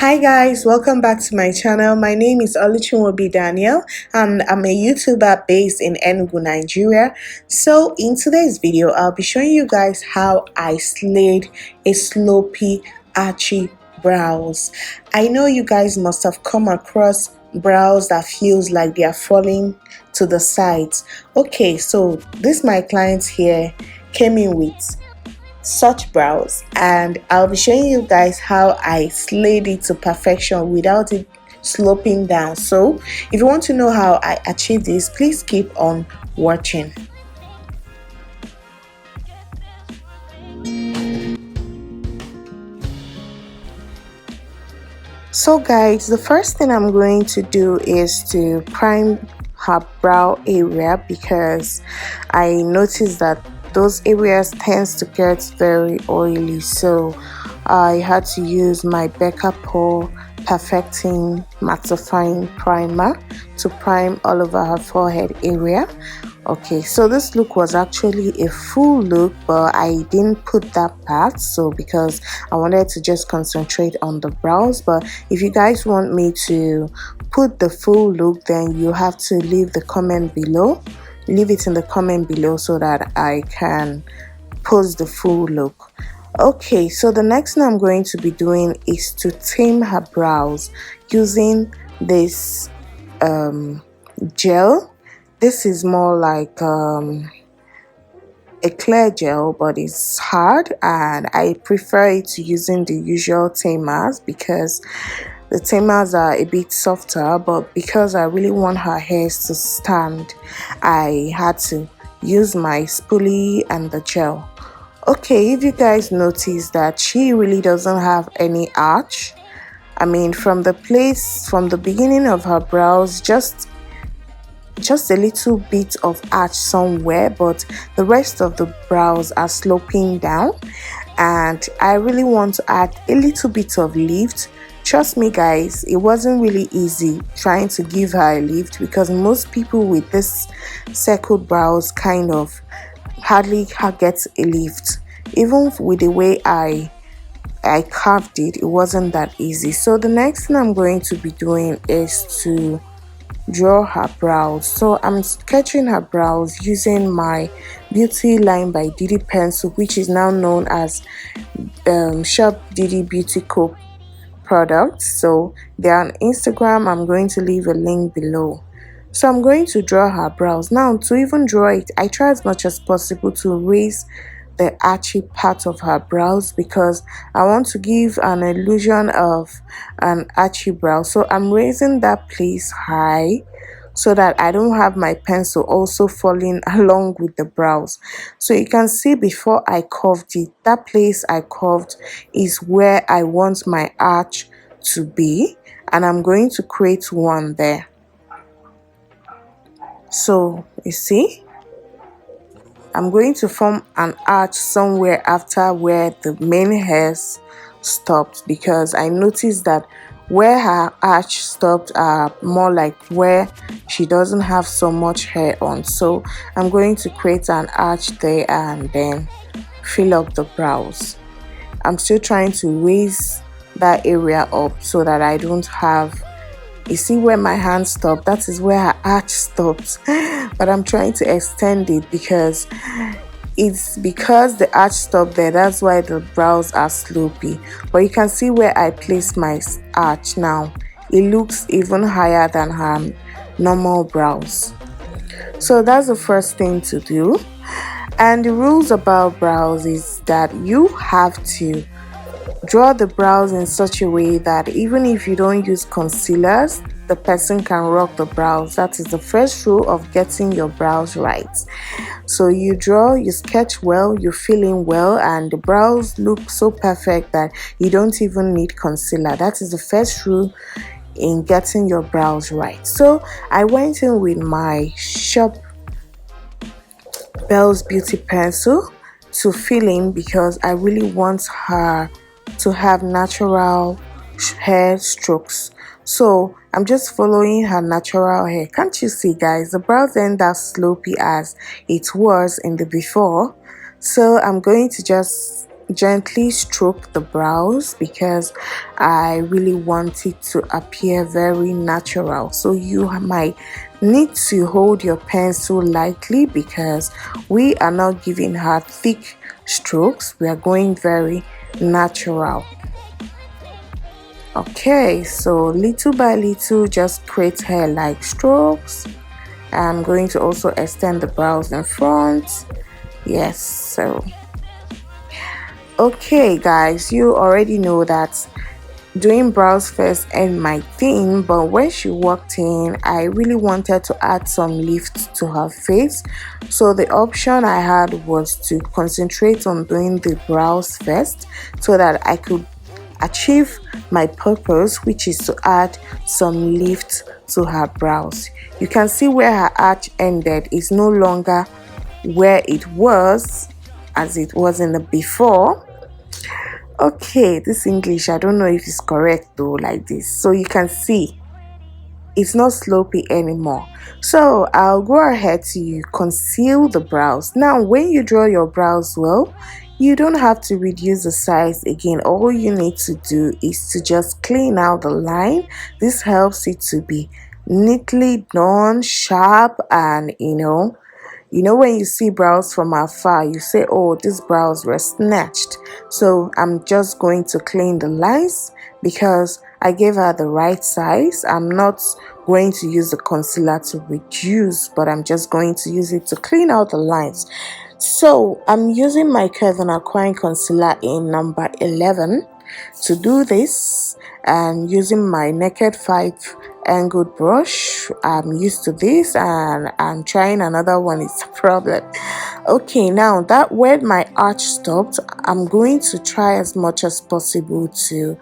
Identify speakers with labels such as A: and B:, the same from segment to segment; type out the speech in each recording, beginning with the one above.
A: Hi guys, welcome back to my channel. My name is Oluchimobi Daniel and I'm a YouTuber based in Enugu, Nigeria. So in today's video, I'll be showing you guys how I slayed a slopey archy brows. I know you guys must have come across brows that feels like they are falling to the sides. Okay, so this my client here came in with such brows, and I'll be showing you guys how I slayed it to perfection without it sloping down. So if you want to know how I achieved this, please keep on watching. So guys, the first thing I'm going to do is to prime her brow area, because I noticed that those areas tends to get very oily, so I had to use my Becca Paul perfecting mattifying primer to prime all over her forehead area. Okay, so this look was actually a full look, but I didn't put that part, so because I wanted to just concentrate on the brows. But if you guys want me to put the full look, then you have to leave the comment below, leave it in the comment below so that I can post the full look. Okay, so the next thing I'm going to be doing is to tame her brows using this gel. This is more like a clear gel, but it's hard, and I prefer it to using the usual tamers because the tamers are a bit softer. But because I really want her hairs to stand, I had to use my spoolie and the gel. Okay, if you guys notice that she really doesn't have any arch, I mean from the beginning of her brows, just a little bit of arch somewhere, but the rest of the brows are sloping down, and I really want to add a little bit of lift. Trust me guys, it wasn't really easy trying to give her a lift, because most people with this circled brows kind of hardly get a lift. Even with the way I carved it, it wasn't that easy. So the next thing I'm going to be doing is to draw her brows. So I'm sketching her brows using my Beauty Line by Didi pencil, which is now known as Shop Didi Beauty Co products. So they're on Instagram. I'm going to leave a link below. So I'm going to draw her brows. Now, to even draw it, I try as much as possible to raise the archy part of her brows, because I want to give an illusion of an archy brow. So I'm raising that place high so that I don't have my pencil also falling along with the brows. So you can see before I curved it, that place I curved is where I want my arch to be, and I'm going to create one there. So you see, I'm going to form an arch somewhere after where the main hairs stopped, because I noticed that where her arch stopped are more like where she doesn't have so much hair on. So I'm going to create an arch there and then fill up the brows. I'm still trying to raise that area up so that I don't have, you see where my hand stopped, that is where her arch stops. But I'm trying to extend it because the arch stopped there, that's why the brows are slopey. But you can see where I placed my arch now, it looks even higher than her normal brows. So that's the first thing to do. And the rules about brows is that you have to draw the brows in such a way that even if you don't use concealers, the person can rock the brows. That is the first rule of getting your brows right. So you draw, you sketch well, you fill in well, and the brows look so perfect that you don't even need concealer. That is the first rule in getting your brows right. So I went in with my Shop Belle's Beauty pencil to fill in, because I really want her to have natural hair strokes. So I'm just following her natural hair. Can't you see guys, the brows aren't as slopey as it was in the before. So I'm going to just gently stroke the brows because I really want it to appear very natural. So you might need to hold your pencil lightly because we are not giving her thick strokes. We are going very natural. Okay, so little by little, just create hair-like strokes. I'm going to also extend the brows in front. Yes, so okay guys, you already know that doing brows first and my thing, but when she walked in, I really wanted to add some lift to her face. So the option I had was to concentrate on doing the brows first so that I could achieve my purpose, which is to add some lift to her brows. You can see where her arch ended is no longer where it was as it was in the before. Okay, this English, I don't know if it's correct though, like this. So you can see it's not slopey anymore. So I'll go ahead to conceal the brows. Now when you draw your brows well, you don't have to reduce the size again. All you need to do is to just clean out the line. This helps it to be neatly done, sharp, and when you see brows from afar, you say, oh, these brows were snatched. So I'm just going to clean the lines because I gave her the right size. I'm not going to use the concealer to reduce, but I'm just going to use it to clean out the lines. So I'm using my Curve Acquiring Concealer in number 11 to do this, and using my Naked 5 angled brush. I'm used to this and I'm trying another one. It's a problem. Okay, now that where my arch stopped, I'm going to try as much as possible to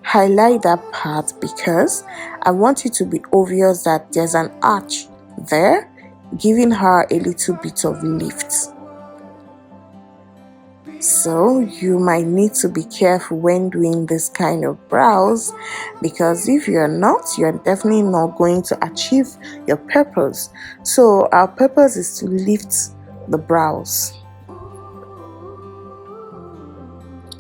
A: highlight that part because I want it to be obvious that there's an arch there, giving her a little bit of lift. So you might need to be careful when doing this kind of brows because if you're not, you're definitely not going to achieve your purpose. So our purpose is to lift the brows.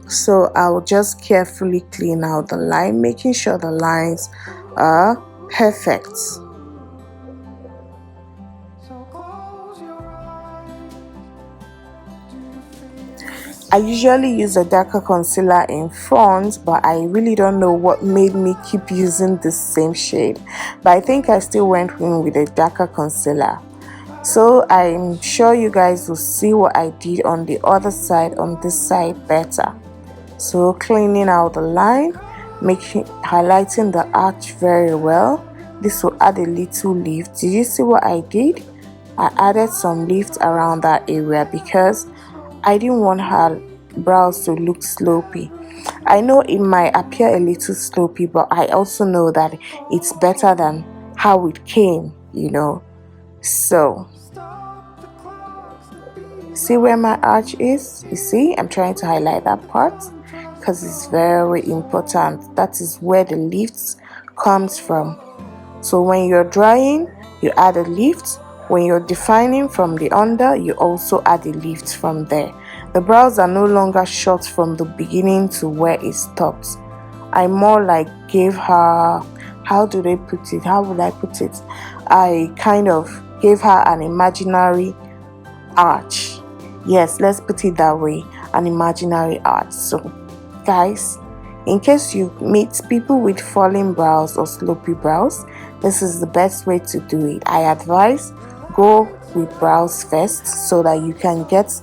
A: So I'll just carefully clean out the line, making sure the lines are perfect. I usually use a darker concealer in front, but I really don't know what made me keep using the same shade. But I think I still went in with a darker concealer. So I'm sure you guys will see what I did on the other side, on this side better. So cleaning out the line, highlighting the arch very well. This will add a little lift. Did you see what I did? I added some lift around that area because I didn't want her brows to look slopey. I know it might appear a little slopey, but I also know that it's better than how it came, So, see where my arch is? You see, I'm trying to highlight that part because it's very important. That is where the lift comes from. So when you're drying, you add a lift. When you're defining from the under, you also add a lift from there. The brows are no longer short from the beginning to where it stops. I more like gave her, how do they put it? How would I put it? I kind of gave her an imaginary arch. Yes, let's put it that way, an imaginary arch. So guys, in case you meet people with falling brows or slopey brows, this is the best way to do it. I advise go with brows first so that you can get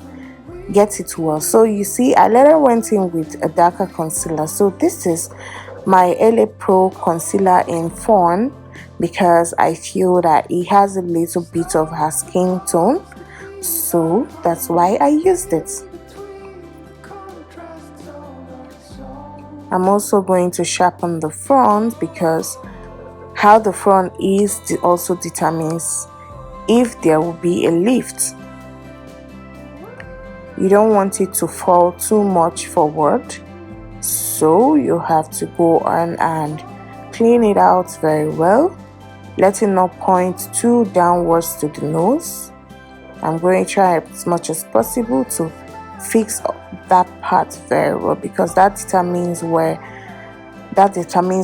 A: it well. So you see, I later went in with a darker concealer. So this is my LA Pro concealer in Fawn because I feel that it has a little bit of her skin tone. So that's why I used it. I'm also going to sharpen the front because how the front is also determines if there will be a lift. You don't want it to fall too much forward, so you have to go on and clean it out very well, let it not point too downwards to the nose. I'm going to try as much as possible to fix that part very well, because that determines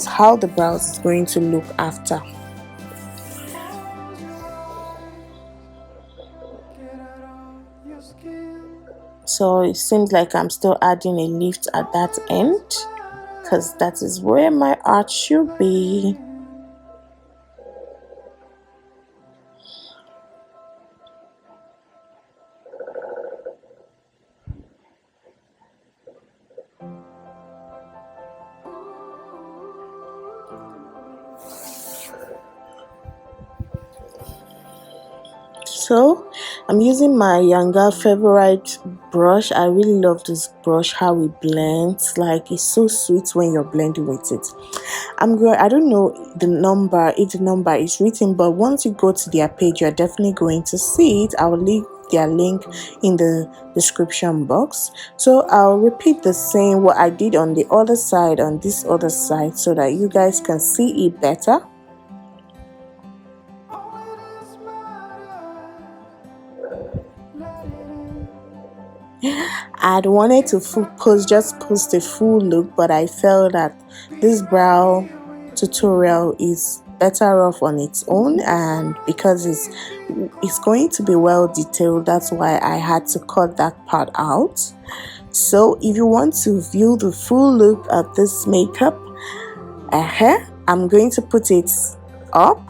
A: how the brows is going to look after. So it seems like I'm still adding a lift at that end, because that is where my arch should be. So I'm using my younger favorite brush. I really love this brush, how it blends. Like, it's so sweet when you're blending with it. I don't know the number, if the number is written, but once you go to their page, you're definitely going to see it. I'll leave their link in the description box. So I'll repeat the same what I did on the other side, on this other side, so that you guys can see it better. I'd wanted to post a full look, but I felt that this brow tutorial is better off on its own, and because it's going to be well detailed, that's why I had to cut that part out. So if you want to view the full look of this makeup, I'm going to put it up.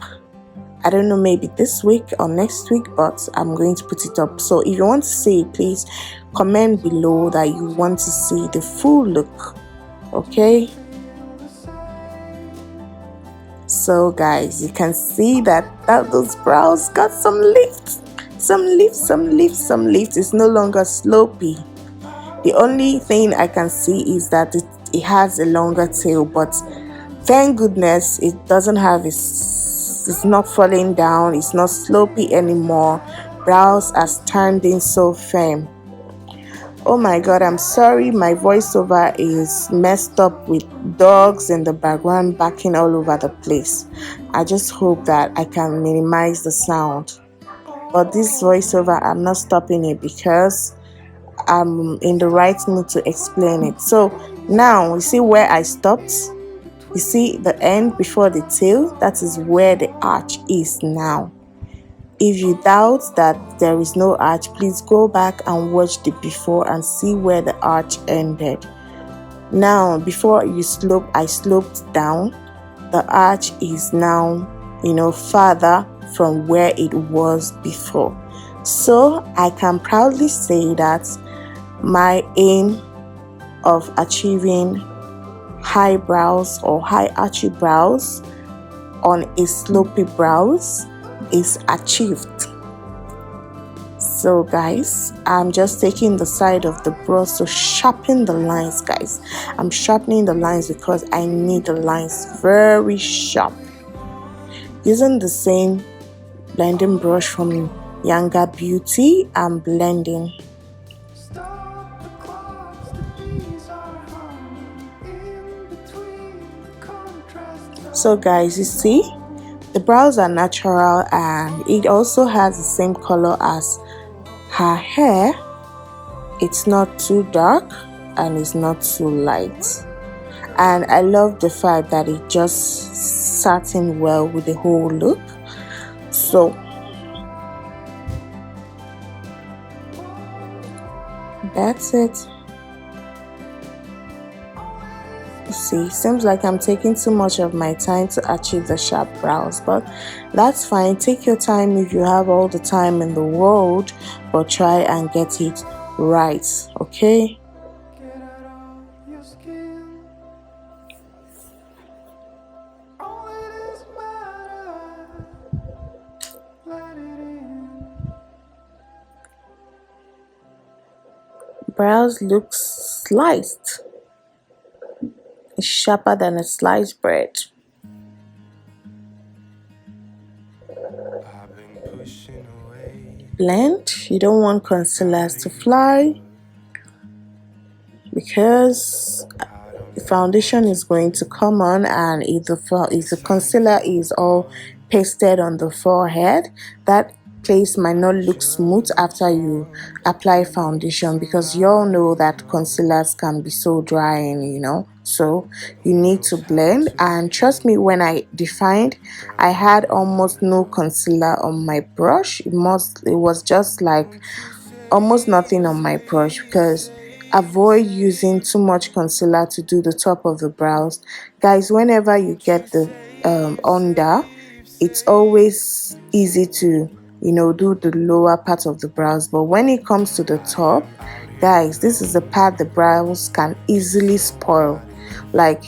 A: I don't know, maybe this week or next week, but I'm going to put it up. So if you want to see it, please comment below that you want to see the full look. Okay, so guys, you can see that those brows got some lift. It's no longer slopey. The only thing I can see is that it has a longer tail, but thank goodness it doesn't have it's not falling down, it's not slopey anymore. Brows are standing so firm. Oh my god, I'm sorry, my voiceover is messed up with dogs in the background barking all over the place. I just hope that I can minimize the sound. But this voiceover, I'm not stopping it because I'm in the right mood to explain it. So now you see where I stopped. You see the end before the tail? That is where the arch is now. If you doubt that there is no arch, please go back and watch the before and see where the arch ended. Now, before I sloped down. The arch is now, farther from where it was before. So I can proudly say that my aim of achieving high brows or high archy brows on a slopey brows is achieved. So guys, I'm just taking the side of the brush to sharpen the lines, guys. I'm sharpening the lines because I need the lines very sharp. Using the same blending brush from Younger Beauty, I'm blending. So guys, you see, the brows are natural and it also has the same color as her hair. It's not too dark and it's not too light. And I love the fact that it just sat in well with the whole look. So that's it. See, seems like I'm taking too much of my time to achieve the sharp brows, but that's fine. Take your time if you have all the time in the world, but try and get it right, okay? Brows looks sliced. It's sharper than a sliced bread. Blend. You don't want concealers to fly because the foundation is going to come on, and if the concealer is all pasted on the forehead, that place might not look smooth after you apply foundation, because you all know that concealers can be so drying, so you need to blend. And trust me, when I defined, I had almost no concealer on my brush. It was just like almost nothing on my brush, because avoid using too much concealer to do the top of the brows. Guys, whenever you get the under, it's always easy to do the lower part of the brows, but when it comes to the top, guys, this is the part the brows can easily spoil. Like,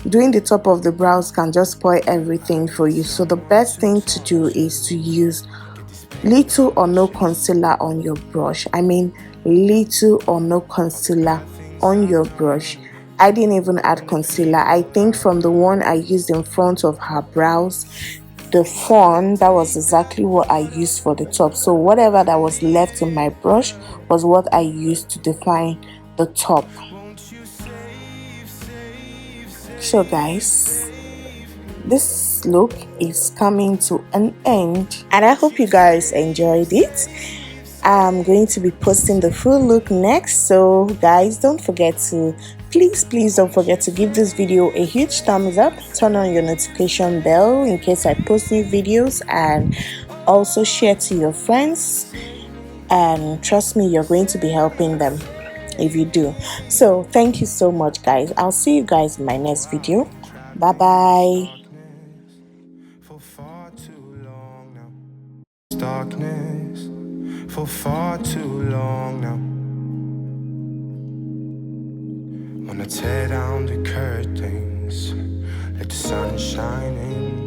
A: doing the top of the brows can just spoil everything for you. So the best thing to do is to use little or no concealer on your brush. I mean, little or no concealer on your brush. I didn't even add concealer. I think from the one I used in front of her brows, the fawn, that was exactly what I used for the top. So whatever that was left in my brush was what I used to define the top. So guys, this look is coming to an end, and I hope you guys enjoyed it. I'm going to be posting the full look next, so guys, don't forget to please don't forget to give this video a huge thumbs up, turn on your notification bell in case I post new videos, and also share to your friends. And trust me, you're going to be helping them if you do. So thank you so much, guys. I'll see you guys in my next video. Bye bye.
B: Darkness for far too long now. Wanna tear down the curtains, let the sun shine in.